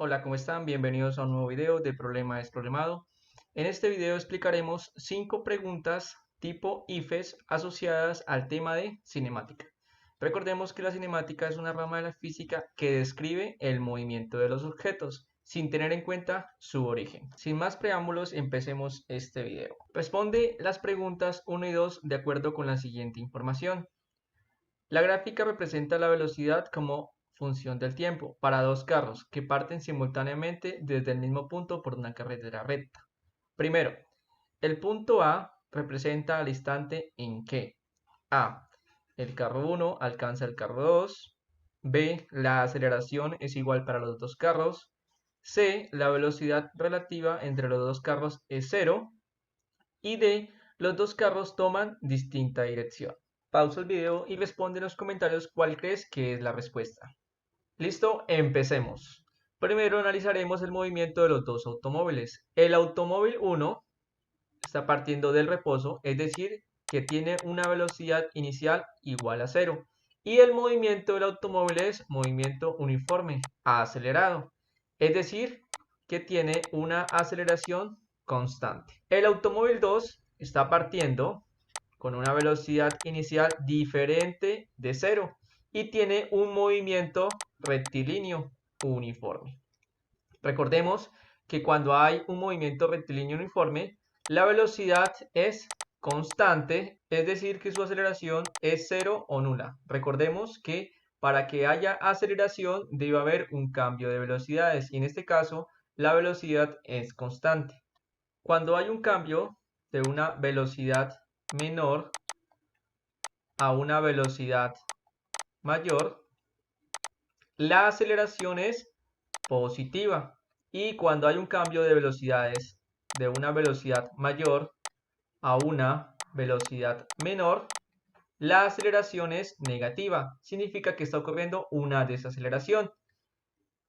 Hola, ¿cómo están? Bienvenidos a un nuevo video de Problema Desproblemado. En este video explicaremos 5 preguntas tipo IFES asociadas al tema de cinemática. Recordemos que la cinemática es una rama de la física que describe el movimiento de los objetos, sin tener en cuenta su origen. Sin más preámbulos, empecemos este video. Responde las preguntas 1 y 2 de acuerdo con la siguiente información. La gráfica representa la velocidad como función del tiempo para dos carros que parten simultáneamente desde el mismo punto por una carretera recta. Primero, el punto A representa al instante en que A. El carro 1 alcanza el carro 2. B. La aceleración es igual para los dos carros. C. La velocidad relativa entre los dos carros es cero. Y D. Los dos carros toman distinta dirección. Pausa el video y responde en los comentarios cuál crees que es la respuesta. Listo, empecemos. Primero analizaremos el movimiento de los dos automóviles. El automóvil 1 está partiendo del reposo, es decir, que tiene una velocidad inicial igual a cero. Y el movimiento del automóvil es movimiento uniforme, acelerado, es decir, que tiene una aceleración constante. El automóvil 2 está partiendo con una velocidad inicial diferente de cero y tiene un movimiento rectilíneo uniforme. Recordemos que cuando hay un movimiento rectilíneo uniforme, la velocidad es constante, es decir, que su aceleración es cero o nula. Recordemos que para que haya aceleración debe haber un cambio de velocidades y en este caso la velocidad es constante. Cuando hay un cambio de una velocidad menor a una velocidad mayor, la aceleración es positiva. Y cuando hay un cambio de velocidades de una velocidad mayor a una velocidad menor, la aceleración es negativa. Significa que está ocurriendo una desaceleración.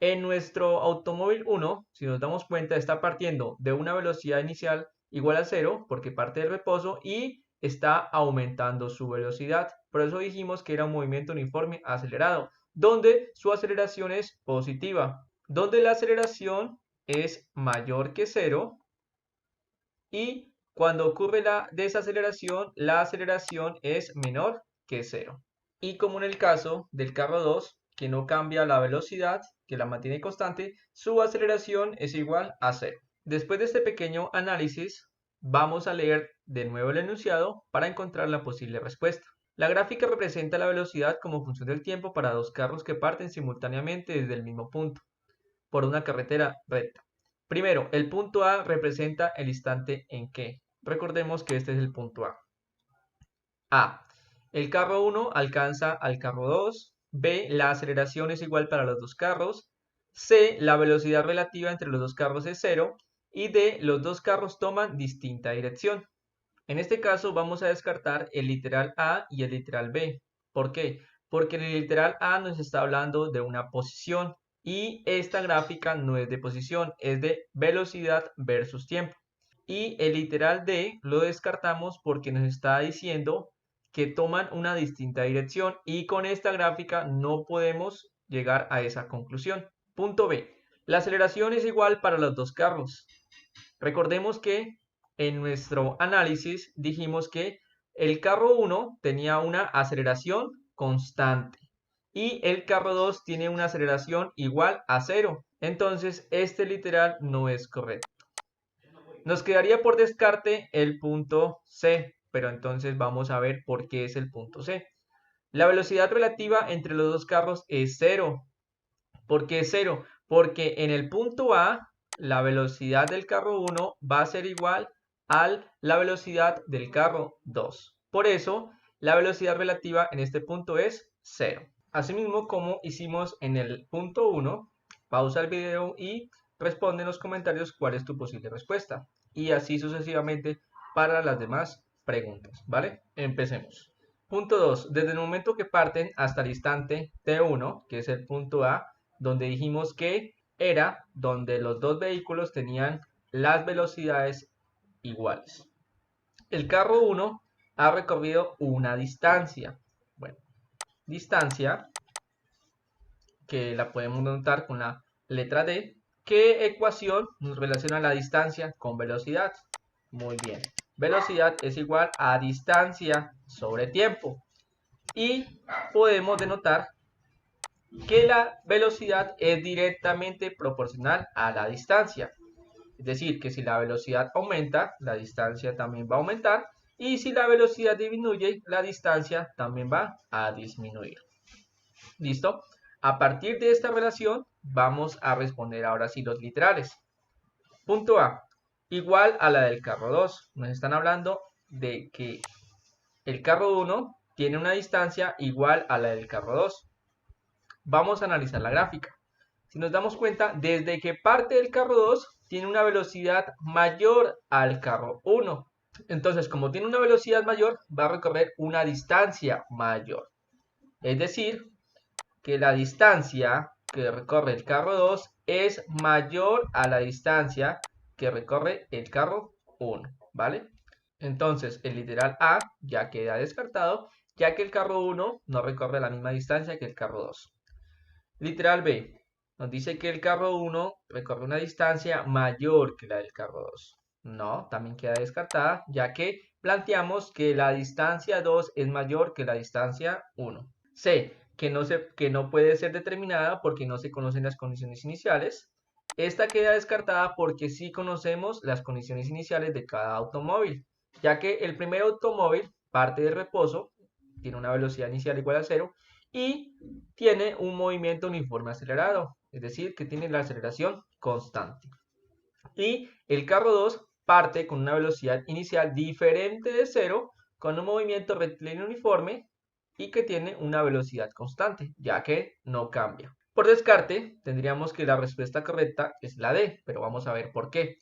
En nuestro automóvil 1, si nos damos cuenta, está partiendo de una velocidad inicial igual a cero, porque parte del reposo, y está aumentando su velocidad. Por eso dijimos que era un movimiento uniforme acelerado, donde su aceleración es positiva, donde la aceleración es mayor que cero, y cuando ocurre la desaceleración, la aceleración es menor que cero. Y como en el caso del carro 2, que no cambia la velocidad, que la mantiene constante, su aceleración es igual a cero. Después de este pequeño análisis, vamos a leer de nuevo el enunciado para encontrar la posible respuesta. La gráfica representa la velocidad como función del tiempo para dos carros que parten simultáneamente desde el mismo punto, por una carretera recta. Primero, el punto A representa el instante en que. Recordemos que este es el punto A. A. El carro 1 alcanza al carro 2. B. La aceleración es igual para los dos carros. C. La velocidad relativa entre los dos carros es cero. Y D. Los dos carros toman distinta dirección. En este caso vamos a descartar el literal A y el literal B. ¿Por qué? Porque el literal A nos está hablando de una posición y esta gráfica no es de posición, es de velocidad versus tiempo. Y el literal D lo descartamos porque nos está diciendo que toman una distinta dirección y con esta gráfica no podemos llegar a esa conclusión. Punto B. La aceleración es igual para los dos carros. Recordemos que en nuestro análisis dijimos que el carro 1 tenía una aceleración constante y el carro 2 tiene una aceleración igual a cero. Entonces este literal no es correcto. Nos quedaría por descarte el punto C, pero entonces vamos a ver por qué es el punto C. La velocidad relativa entre los dos carros es cero. ¿Por qué es cero? Porque en el punto A la velocidad del carro 1 va a ser igual a la velocidad del carro 2. Por eso la velocidad relativa en este punto es cero. Asimismo, como hicimos en el punto 1, pausa el video y responde en los comentarios cuál es tu posible respuesta. Y así sucesivamente para las demás preguntas, ¿vale? Empecemos. Punto 2. Desde el momento que parten hasta el instante T1, que es el punto A, donde dijimos que era donde los dos vehículos tenían las velocidades iguales. El carro 1 ha recorrido una distancia. Bueno, distancia que la podemos notar con la letra D. ¿Qué ecuación nos relaciona la distancia con velocidad? Muy bien. Velocidad es igual a distancia sobre tiempo. Y podemos denotar que la velocidad es directamente proporcional a la distancia. Es decir, que si la velocidad aumenta, la distancia también va a aumentar. Y si la velocidad disminuye, la distancia también va a disminuir. ¿Listo? A partir de esta relación, vamos a responder ahora sí los literales. Punto A, igual a la del carro 2. Nos están hablando de que el carro 1 tiene una distancia igual a la del carro 2. Vamos a analizar la gráfica. Si nos damos cuenta, desde que parte del carro 2, tiene una velocidad mayor al carro 1. Entonces, como tiene una velocidad mayor, va a recorrer una distancia mayor. Es decir, que la distancia que recorre el carro 2 es mayor a la distancia que recorre el carro 1, ¿vale? Entonces, el literal A ya queda descartado, ya que el carro 1 no recorre la misma distancia que el carro 2. Literal B nos dice que el carro 1 recorre una distancia mayor que la del carro 2. No, también queda descartada, ya que planteamos que la distancia 2 es mayor que la distancia 1. C, que no puede ser determinada porque no se conocen las condiciones iniciales. Esta queda descartada porque sí conocemos las condiciones iniciales de cada automóvil, ya que el primer automóvil parte de reposo, tiene una velocidad inicial igual a 0 y tiene un movimiento uniforme acelerado, es decir, que tiene la aceleración constante. Y el carro 2 parte con una velocidad inicial diferente de 0, con un movimiento rectilíneo uniforme y que tiene una velocidad constante, ya que no cambia. Por descarte, tendríamos que la respuesta correcta es la D, pero vamos a ver por qué.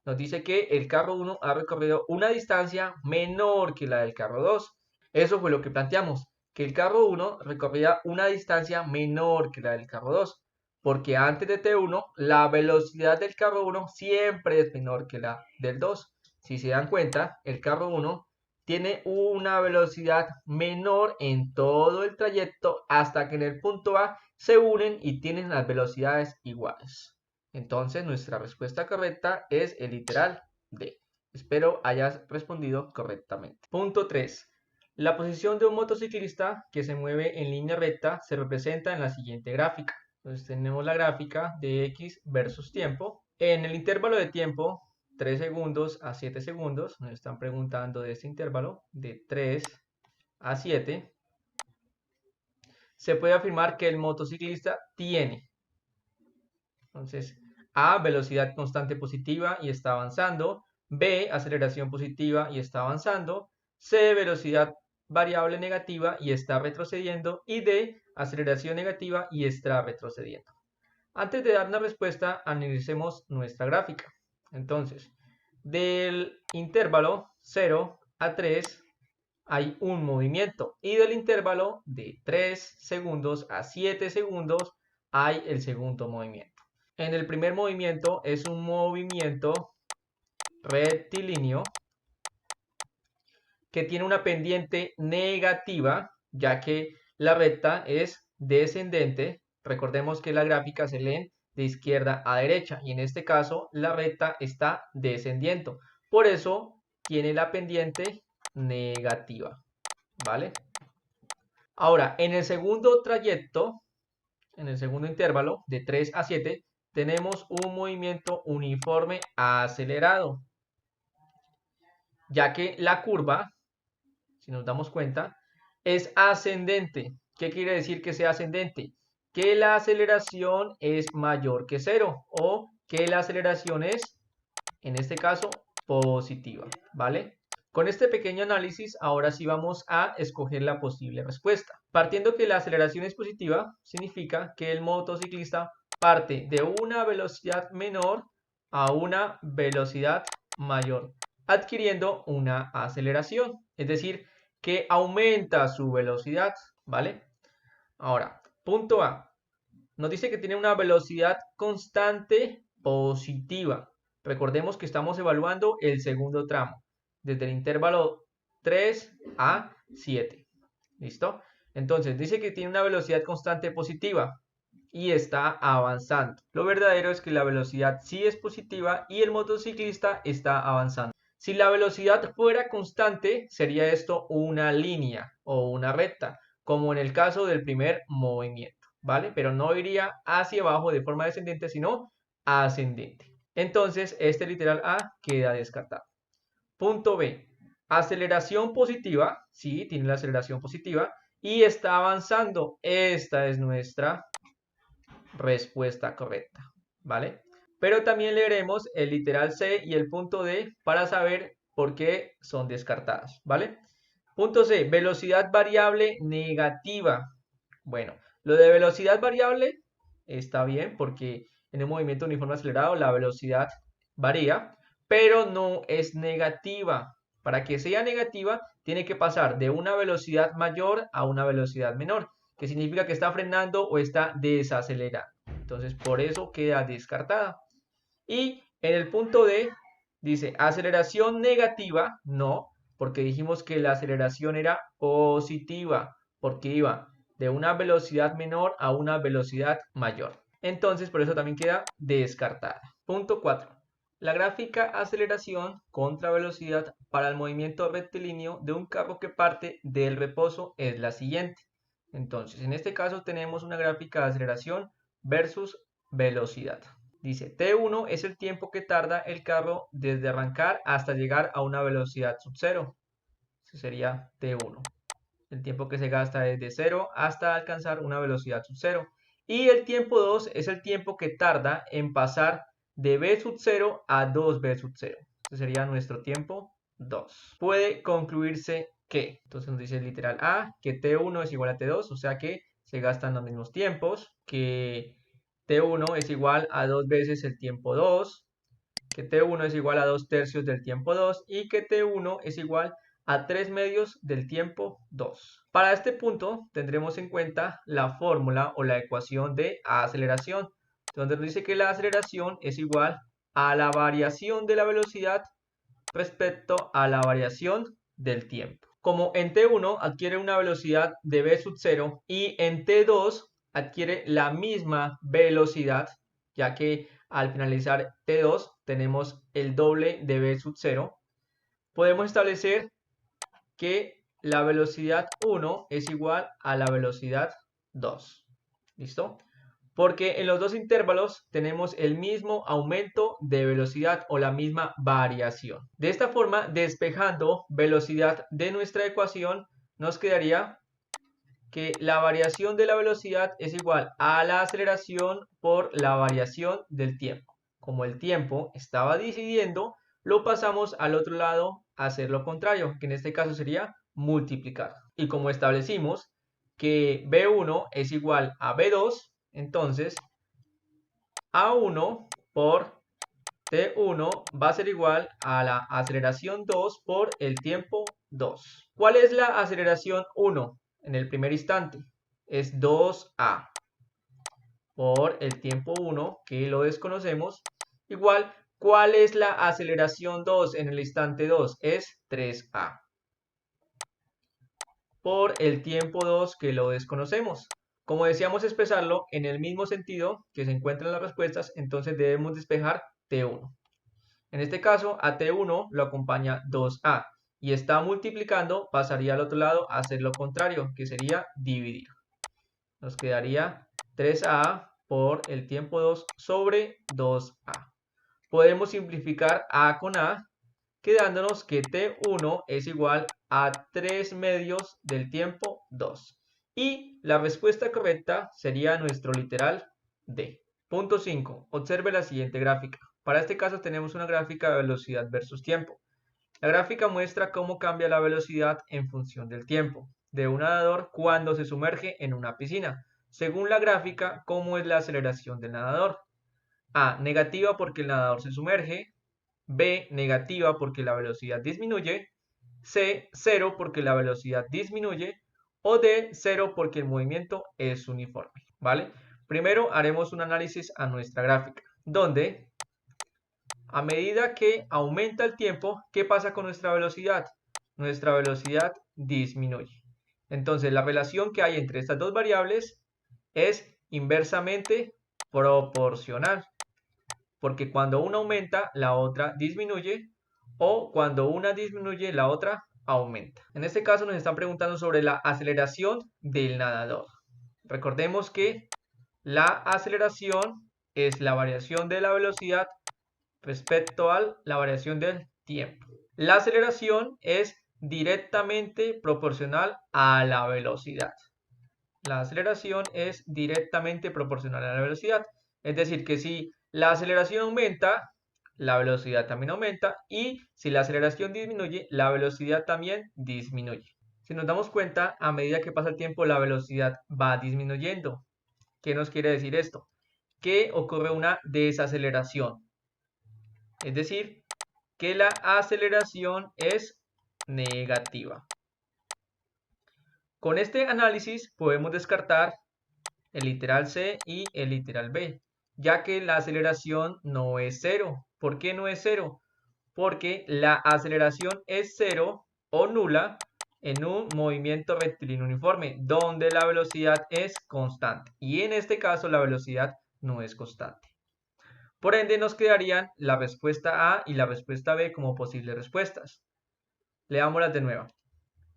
Nos dice que el carro 1 ha recorrido una distancia menor que la del carro 2. Eso fue lo que planteamos, que el carro 1 recorría una distancia menor que la del carro 2, porque antes de T1 la velocidad del carro 1 siempre es menor que la del 2. Si se dan cuenta, el carro 1 tiene una velocidad menor en todo el trayecto hasta que en el punto A se unen y tienen las velocidades iguales. Entonces nuestra respuesta correcta es el literal D. Espero hayas respondido correctamente. Punto 3. La posición de un motociclista que se mueve en línea recta se representa en la siguiente gráfica. Entonces tenemos la gráfica de X versus tiempo. En el intervalo de tiempo 3 segundos a 7 segundos, nos están preguntando de este intervalo de 3 a 7, se puede afirmar que el motociclista tiene, entonces, A, velocidad constante positiva y está avanzando, B, aceleración positiva y está avanzando, C, velocidad variable negativa y está retrocediendo, y D, aceleración negativa y está retrocediendo. Antes de dar una respuesta, analicemos nuestra gráfica. Entonces, del intervalo 0 a 3 hay un movimiento y del intervalo de 3 segundos a 7 segundos hay el segundo movimiento. En el primer movimiento es un movimiento rectilíneo que tiene una pendiente negativa, ya que la recta es descendente. Recordemos que la gráfica se lee de izquierda a derecha y en este caso la recta está descendiendo. Por eso tiene la pendiente negativa, ¿vale? Ahora, en el segundo trayecto, en el segundo intervalo de 3 a 7, tenemos un movimiento uniforme acelerado, ya que la curva, si nos damos cuenta, es ascendente. ¿Qué quiere decir que sea ascendente? Que la aceleración es mayor que 0 o que la aceleración es, en este caso, positiva, ¿vale? Con este pequeño análisis, ahora sí vamos a escoger la posible respuesta. Partiendo que la aceleración es positiva, significa que el motociclista parte de una velocidad menor a una velocidad mayor, adquiriendo una aceleración, es decir, que aumenta su velocidad, ¿vale? Ahora, punto A. Nos dice que tiene una velocidad constante positiva. Recordemos que estamos evaluando el segundo tramo, desde el intervalo 3 a 7. ¿Listo? Entonces, dice que tiene una velocidad constante positiva. y está avanzando. Lo verdadero es que la velocidad sí es positiva y el motociclista está avanzando. Si la velocidad fuera constante, sería esto una línea o una recta, como en el caso del primer movimiento, ¿vale? Pero no iría hacia abajo de forma descendente, sino ascendente. Entonces, este literal A queda descartado. Punto B. Aceleración positiva, sí, tiene la aceleración positiva y está avanzando. Esta es nuestra respuesta correcta, ¿vale? Pero también leeremos el literal C y el punto D para saber por qué son descartadas, ¿vale? Punto C, velocidad variable negativa. Bueno, lo de velocidad variable está bien porque en un movimiento uniforme acelerado la velocidad varía, pero no es negativa. Para que sea negativa, tiene que pasar de una velocidad mayor a una velocidad menor, que significa que está frenando o está desacelerando. Entonces, por eso queda descartada. Y en el punto D dice aceleración negativa, no, porque dijimos que la aceleración era positiva, porque iba de una velocidad menor a una velocidad mayor. Entonces, por eso también queda descartada. Punto 4. La gráfica aceleración contra velocidad para el movimiento rectilíneo de un carro que parte del reposo es la siguiente. Entonces, en este caso tenemos una gráfica de aceleración versus velocidad. Dice, T1 es el tiempo que tarda el carro desde arrancar hasta llegar a una velocidad sub 0. Ese sería T1. El tiempo que se gasta desde 0 hasta alcanzar una velocidad sub 0. Y el tiempo 2 es el tiempo que tarda en pasar de V sub 0 a 2V sub 0. Ese sería nuestro tiempo 2. Puede concluirse que, entonces nos dice el literal A, que T1 es igual a T2, o sea que se gastan los mismos tiempos, que T1 es igual a 2 veces el tiempo 2, que T1 es igual a 2 tercios del tiempo 2 y que T1 es igual a 3 medios del tiempo 2. Para este punto tendremos en cuenta la fórmula o la ecuación de aceleración, donde nos dice que la aceleración es igual a la variación de la velocidad respecto a la variación del tiempo. Como en T1 adquiere una velocidad de V sub 0 y en T2 adquiere la misma velocidad, ya que al finalizar T2 tenemos el doble de V sub 0, podemos establecer que la velocidad 1 es igual a la velocidad 2. ¿Listo? Porque en los dos intervalos tenemos el mismo aumento de velocidad o la misma variación. De esta forma, despejando velocidad de nuestra ecuación, nos quedaría que la variación de la velocidad es igual a la aceleración por la variación del tiempo. Como el tiempo estaba decidiendo, lo pasamos al otro lado a hacer lo contrario, que en este caso sería multiplicar. Y como establecimos que B1 es igual a B2, entonces A1 por T1 va a ser igual a la aceleración 2 por el tiempo 2. ¿Cuál es la aceleración 1 en el primer instante? Es 2A por el tiempo 1, que lo desconocemos, igual, ¿cuál es la aceleración 2 en el instante 2? Es 3A por el tiempo 2, que lo desconocemos. Como decíamos expresarlo en el mismo sentido que se encuentran las respuestas, entonces debemos despejar T1. En este caso, a T1 lo acompaña 2A y está multiplicando, pasaría al otro lado a hacer lo contrario, que sería dividir. Nos quedaría 3A por el tiempo 2 sobre 2A. Podemos simplificar A con A, quedándonos que T1 es igual a 3 medios del tiempo 2. Y la respuesta correcta sería nuestro literal D. Punto 5. Observe la siguiente gráfica. Para este caso tenemos una gráfica de velocidad versus tiempo. La gráfica muestra cómo cambia la velocidad en función del tiempo de un nadador cuando se sumerge en una piscina. Según la gráfica, ¿cómo es la aceleración del nadador? A, negativa porque el nadador se sumerge. B, negativa porque la velocidad disminuye. C, 0 porque la velocidad disminuye. O D, 0 porque el movimiento es uniforme, ¿vale? Primero haremos un análisis a nuestra gráfica, donde a medida que aumenta el tiempo, ¿qué pasa con nuestra velocidad? Nuestra velocidad disminuye. Entonces, la relación que hay entre estas dos variables es inversamente proporcional, porque cuando una aumenta, la otra disminuye, o cuando una disminuye, la otra aumenta. En este caso nos están preguntando sobre la aceleración del nadador. Recordemos que la aceleración es la variación de la velocidad respecto a la variación del tiempo. La aceleración es directamente proporcional a la velocidad. La aceleración es directamente proporcional a la velocidad. Es decir, que si la aceleración aumenta, la velocidad también aumenta, y si la aceleración disminuye, la velocidad también disminuye. Si nos damos cuenta, a medida que pasa el tiempo, la velocidad va disminuyendo. ¿Qué nos quiere decir esto? Que ocurre una desaceleración. Es decir, que la aceleración es negativa. Con este análisis podemos descartar el literal C y el literal B, ya que la aceleración no es cero. ¿Por qué no es cero? Porque la aceleración es cero o nula en un movimiento rectilíneo uniforme, donde la velocidad es constante. Y en este caso la velocidad no es constante. Por ende nos quedarían la respuesta A y la respuesta B como posibles respuestas. Leámoslas de nuevo.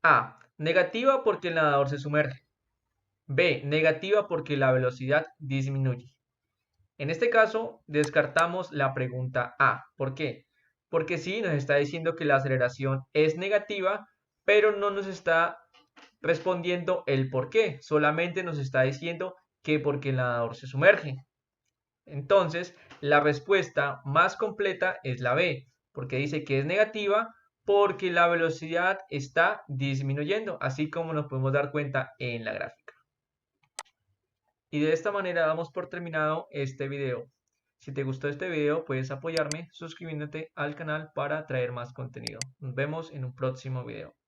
A. Negativa porque el nadador se sumerge. B. Negativa porque la velocidad disminuye. En este caso, descartamos la pregunta A. ¿Por qué? Porque sí, nos está diciendo que la aceleración es negativa, pero no nos está respondiendo el por qué. Solamente nos está diciendo que porque el nadador se sumerge. Entonces, la respuesta más completa es la B, porque dice que es negativa porque la velocidad está disminuyendo, así como nos podemos dar cuenta en la gráfica. Y de esta manera damos por terminado este video. Si te gustó este video, puedes apoyarme suscribiéndote al canal para traer más contenido. Nos vemos en un próximo video.